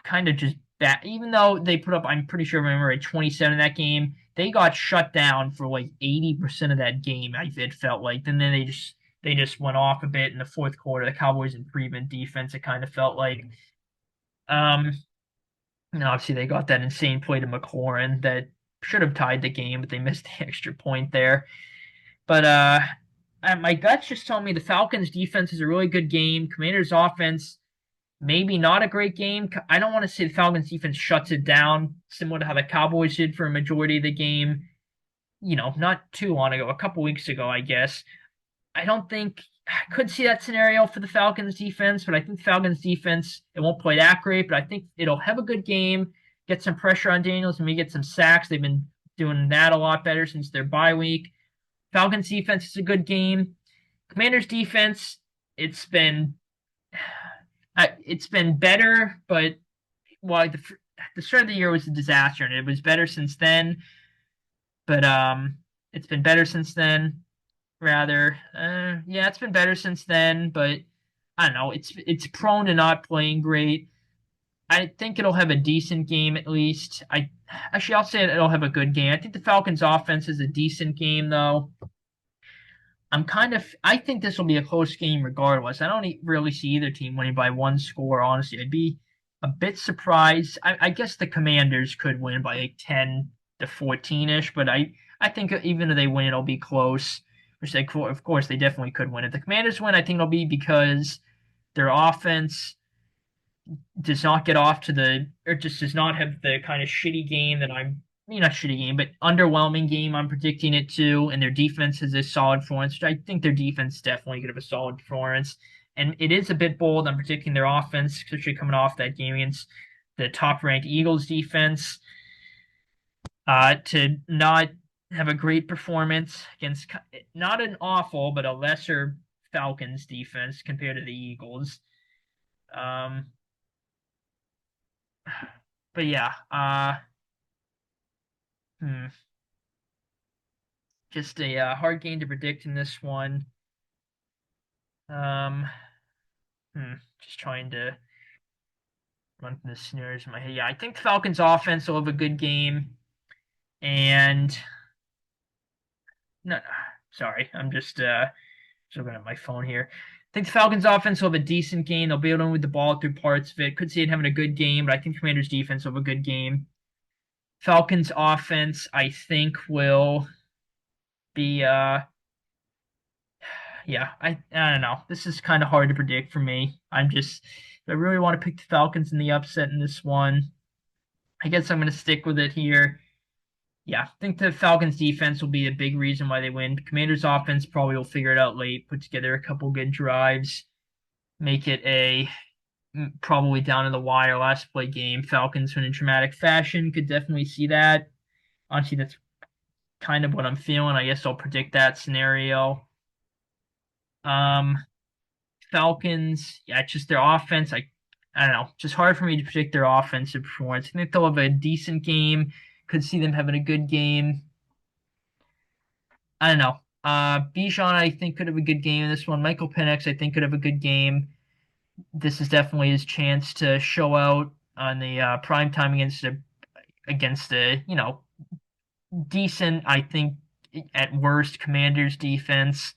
kind of just bad, even though they put up, I'm pretty sure, I remember, a 27 in that game, they got shut down for like 80% of that game, it felt like. And then they just went off a bit in the fourth quarter. The Cowboys improvement defense, it kind of felt like. Um, and obviously they got that insane play to McLaurin that should have tied the game, but they missed the extra point there. But my gut's just telling me the Falcons defense is a really good game. Commanders offense, maybe not a great game. I don't want to say the Falcons defense shuts it down, similar to how the Cowboys did for a majority of the game, not too long ago, a couple weeks ago, I guess. I don't think I could see that scenario for the Falcons defense, but I think the Falcons defense, it won't play that great, but I think it'll have a good game, get some pressure on Daniels, and maybe get some sacks. They've been doing that a lot better since their bye week. Falcons defense is a good game. Commanders defense, it's been it's been better, but well, the start of the year was a disaster, and it was better since then. But it's been better since then. Rather, yeah, it's been better since then. But I don't know. It's prone to not playing great. I think it'll have a decent game at least. I'll say it'll have a good game. I think the Falcons' offense is a decent game though. I think this will be a close game regardless. I don't really see either team winning by one score, honestly. I'd be a bit surprised. I guess the Commanders could win by like 10 to 14-ish, but I think even if they win, it'll be close. Which of course, they definitely could win. If the Commanders win, I think it'll be because their offense does not get off to or just does not have the kind of shitty game that not shitty game, but underwhelming game I'm predicting it to. And their defense is a solid performance, which I think their defense definitely could have a solid performance. And it is a bit bold. I'm predicting their offense, especially coming off that game against the top ranked Eagles defense, to not have a great performance against not an awful, but a lesser Falcons defense compared to the Eagles. Um, but yeah, hmm, just a hard game to predict in this one. Um, just trying to run from the scenarios in my head. Yeah, I think the Falcons offense will have a good game. And no, sorry, I'm just looking at my phone here. I think the Falcons offense will have a decent game. They'll be able to move the ball through parts of it. Could see it having a good game, but I think Commanders defense will have a good game. Falcons offense, I think, will be yeah, I don't know. This is kind of hard to predict for me. I really want to pick the Falcons in the upset in this one. I guess I'm going to stick with it here. Yeah, I think the Falcons defense will be a big reason why they win. Commanders offense probably will figure it out late, put together a couple good drives, make it a probably down to the wire last play game. Falcons win in dramatic fashion. Could definitely see that. Honestly, that's kind of what I'm feeling. I guess I'll predict that scenario. Um, Falcons, yeah, it's just their offense. I don't know, just hard for me to predict their offensive performance. I think they'll have a decent game. Could see them having a good game. I don't know. Bijan, I think could have a good game in this one. Michael Penix, I think could have a good game. This is definitely his chance to show out on the prime time against a decent, I think at worst, Commanders defense.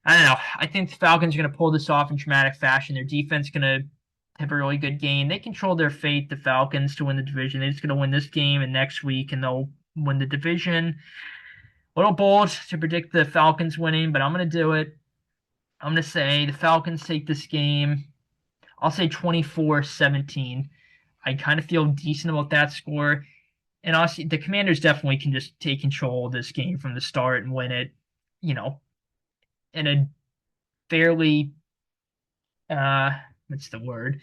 I don't know. I think the Falcons are going to pull this off in dramatic fashion. Their defense is going to have a really good game. They control their fate, the Falcons, to win the division. They're just going to win this game and next week, and they'll win the division. A little bold to predict the Falcons winning, but I'm going to do it. I'm going to say the Falcons take this game. I'll say 24-17. I kind of feel decent about that score. And honestly, the Commanders definitely can just take control of this game from the start and win it, in a fairly what's the word?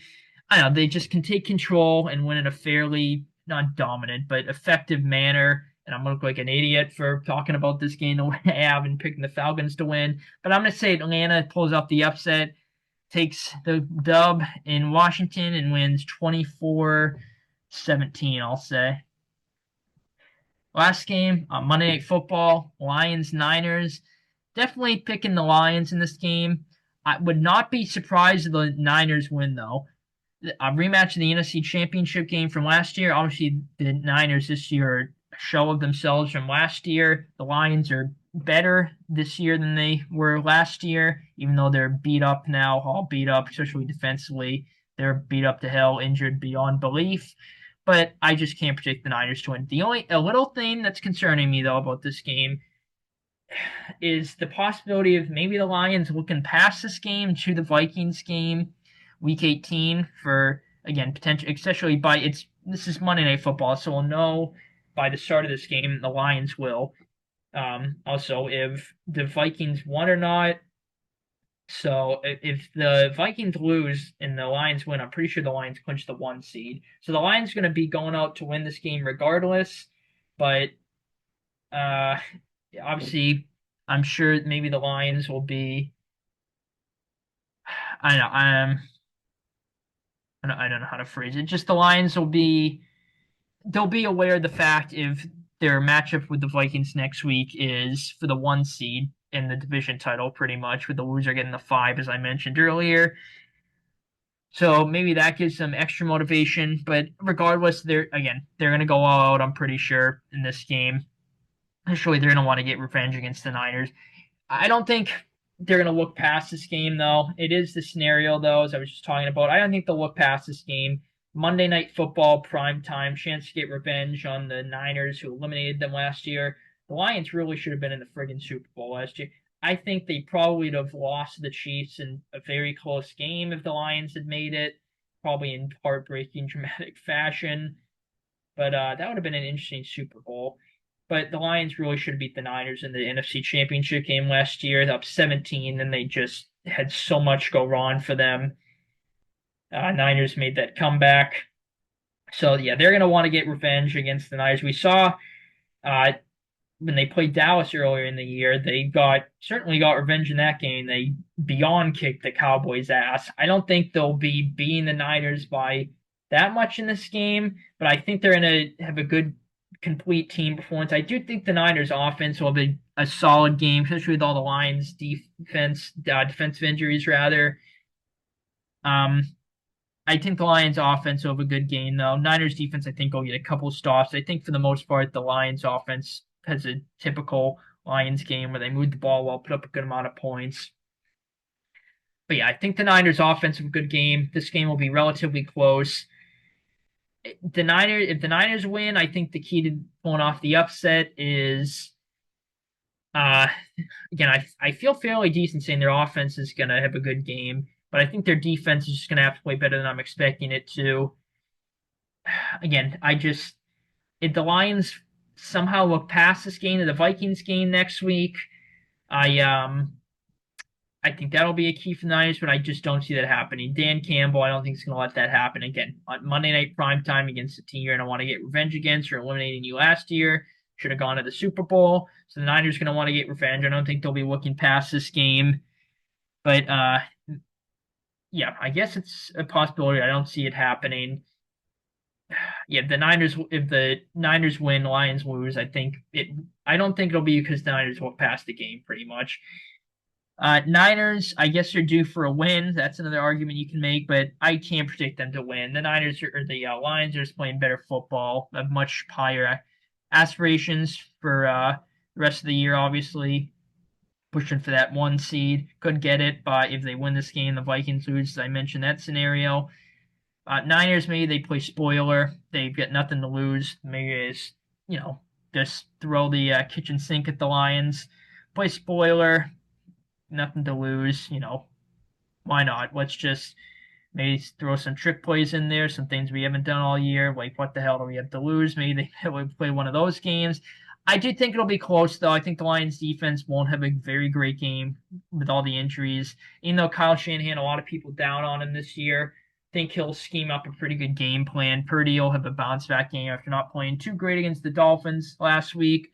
I don't know, they just can take control and win in a fairly, not dominant, but effective manner. And I'm gonna look like an idiot for talking about this game the way I have and picking the Falcons to win. But I'm gonna say Atlanta pulls off the upset, takes the dub in Washington and wins 24-17, I'll say. Last game on Monday Night Football, Lions Niners. Definitely picking the Lions in this game. I would not be surprised if the Niners win, though. A rematch of the NFC Championship game from last year. Obviously, the Niners this year are a show of themselves from last year. The Lions are better this year than they were last year, even though they're beat up now, all beat up, especially defensively. They're beat up to hell, injured beyond belief. But I just can't predict the Niners to win. The only a little thing that's concerning me though about this game is the possibility of maybe the Lions looking past this game to the Vikings game, Week 18 for again potential, especially by it's this is Monday Night Football, so we'll know by the start of this game the Lions will. Also, if the Vikings won or not. So if the Vikings lose and the Lions win, I'm pretty sure the Lions clinch the 1 seed. So the Lions going to be going out to win this game regardless. But uh, obviously, I'm sure maybe the Lions will be. I know. I don't know how to phrase it. Just the Lions will be. They'll be aware of the fact if their matchup with the Vikings next week is for the 1 seed in the division title, pretty much, with the loser getting the 5, as I mentioned earlier. So maybe that gives them extra motivation. But regardless, they're going to go all out. I'm pretty sure in this game. Surely they're going to want to get revenge against the Niners. I don't think they're going to look past this game, though. It is the scenario, though, as I was just talking about. I don't think they'll look past this game. Monday Night Football, prime time, chance to get revenge on the Niners who eliminated them last year. The Lions really should have been in the friggin' Super Bowl last year. I think they probably would have lost to the Chiefs in a very close game if the Lions had made it, probably in heartbreaking, dramatic fashion. But that would have been an interesting Super Bowl. But the Lions really should have beat the Niners in the NFC Championship game last year, up 17, and they just had so much go wrong for them. Niners made that comeback. So, yeah, they're going to want to get revenge against the Niners. We saw uh, when they played Dallas earlier in the year, they certainly got revenge in that game. They beyond kicked the Cowboys' ass. I don't think they'll be beating the Niners by that much in this game, but I think they're going to have a good complete team performance. I do think the Niners offense will be a solid game, especially with all the Lions defensive injuries rather. I think the Lions offense will have a good game though. Niners defense I think will get a couple stops. I think for the most part the Lions offense has a typical Lions game where they move the ball well, put up a good amount of points. But yeah, I think the Niners offense have a good game. This game will be relatively close. If the Niners win, I think the key to pulling off the upset is uh again, I feel fairly decent saying their offense is gonna have a good game, but I think their defense is just gonna have to play better than I'm expecting it to. Again, if the Lions somehow look past this game to the Vikings game next week, I I think that'll be a key for the Niners, but I just don't see that happening. Dan Campbell, I don't think he's going to let that happen again. On Monday Night Prime Time against the team you're going to want to get revenge against or eliminating you last year. Should have gone to the Super Bowl. So the Niners are going to want to get revenge. I don't think they'll be looking past this game. But yeah, I guess it's a possibility. I don't see it happening. Yeah, if the Niners win, Lions lose, I don't think it'll be because the Niners will pass the game pretty much. Niners, I guess they're due for a win. That's another argument you can make, but I can't predict them to win. The the Lions are just playing better football, have much higher aspirations for the rest of the year. Obviously, pushing for that 1 seed, could get it, but if they win this game, the Vikings lose. As I mentioned that scenario. Niners, maybe they play spoiler. They've got nothing to lose. Maybe it's just throw the kitchen sink at the Lions, play spoiler nothing to lose, why not? Let's just maybe throw some trick plays in there, some things we haven't done all year. Like, what the hell do we have to lose? Maybe they would play one of those games. I do think it'll be close, though. I think the Lions defense won't have a very great game with all the injuries. Even though Kyle Shanahan, a lot of people down on him this year, think he'll scheme up a pretty good game plan. Purdy will have a bounce back game after not playing too great against the Dolphins last week.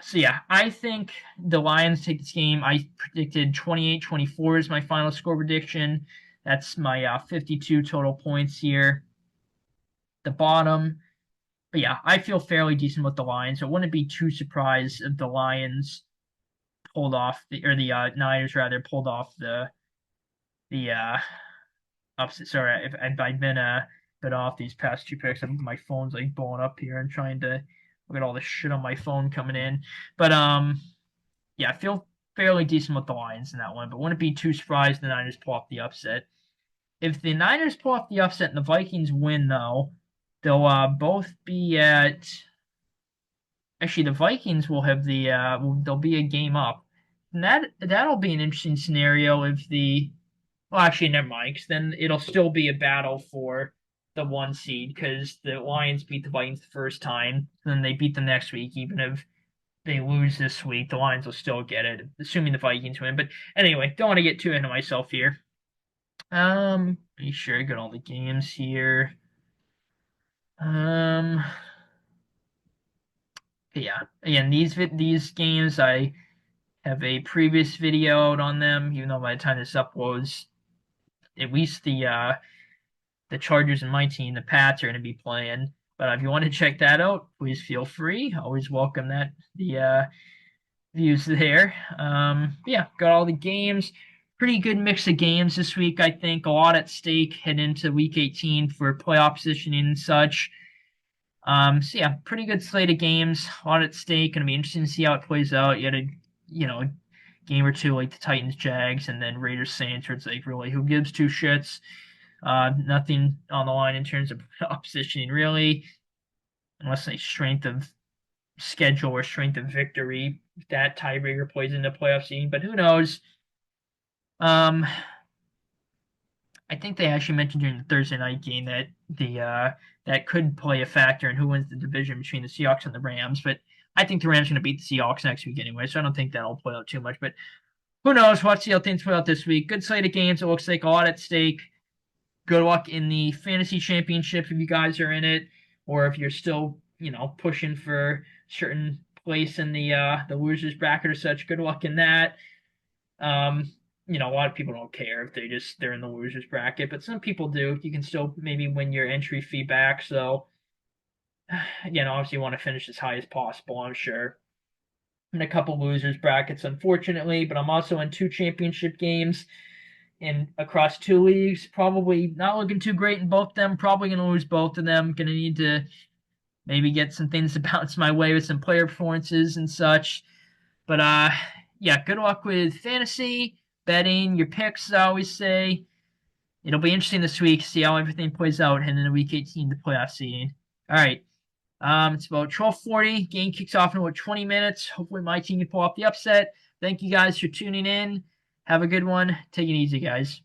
So yeah, I think the Lions take this game. I predicted 28-24 is my final score prediction. That's my 52 total points here. The bottom. But yeah, I feel fairly decent with the Lions. I wouldn't be too surprised if the Lions pulled off the Niners rather pulled off the upset. Sorry, if I've been a bit off these past two picks. My phone's like blowing up here and trying to look at all the shit on my phone coming in. But yeah, I feel fairly decent with the Lions in that one, but wouldn't be too surprised if the Niners pull off the upset. If the Niners pull off the upset and the Vikings win, though, they'll both be at. Actually, the Vikings will have they'll be a game up, and that'll be an interesting scenario if the. Well, actually, never mind, 'cause then it'll still be a battle for the one seed because the Lions beat the Vikings the first time, then they beat them next week. Even if they lose this week, the Lions will still get it, assuming the Vikings win. But anyway, don't want to get too into myself here. Make sure I got all the games here. Yeah. Again, these games I have a previous video out on them, even though by the time this uploads, at least the Chargers and my team, the Pats, are going to be playing. But if you want to check that out, please feel free. Always welcome the views there. Yeah, got all the games. Pretty good mix of games this week, I think. A lot at stake heading into Week 18 for playoff positioning and such. So yeah, pretty good slate of games. A lot at stake. Gonna be interesting to see how it plays out. You had a game or two like the Titans, Jags, and then Raiders, Saints, where it's like really who gives two shits. Nothing on the line in terms of positioning really, unless a strength of schedule or strength of victory. That tiebreaker plays into playoff seeding, but who knows? I think they actually mentioned during the Thursday night game that that could play a factor in who wins the division between the Seahawks and the Rams. But I think the Rams are going to beat the Seahawks next week anyway, so I don't think that'll play out too much. But who knows? We'll see how things play out this week. Good slate of games. It looks like a lot at stake. Good luck in the fantasy championship if you guys are in it, or if you're still pushing for certain place in the losers bracket or such. Good luck in that. A lot of people don't care if they're in the losers bracket, but some people do. You can still maybe win your entry fee back. So, obviously you want to finish as high as possible, I'm sure. I'm in a couple losers brackets, unfortunately, but I'm also in 2 championship games and across 2 leagues. Probably not looking too great in both of them. Probably going to lose both of them. Going to need to maybe get some things to bounce my way with some player performances and such. But yeah, good luck with fantasy betting, your picks, I always say. It'll be interesting this week, see how everything plays out heading into Week 18, the playoff seeding. All right. It's about 12:40. Game kicks off in about 20 minutes. Hopefully my team can pull off the upset. Thank you guys for tuning in. Have a good one. Take it easy, guys.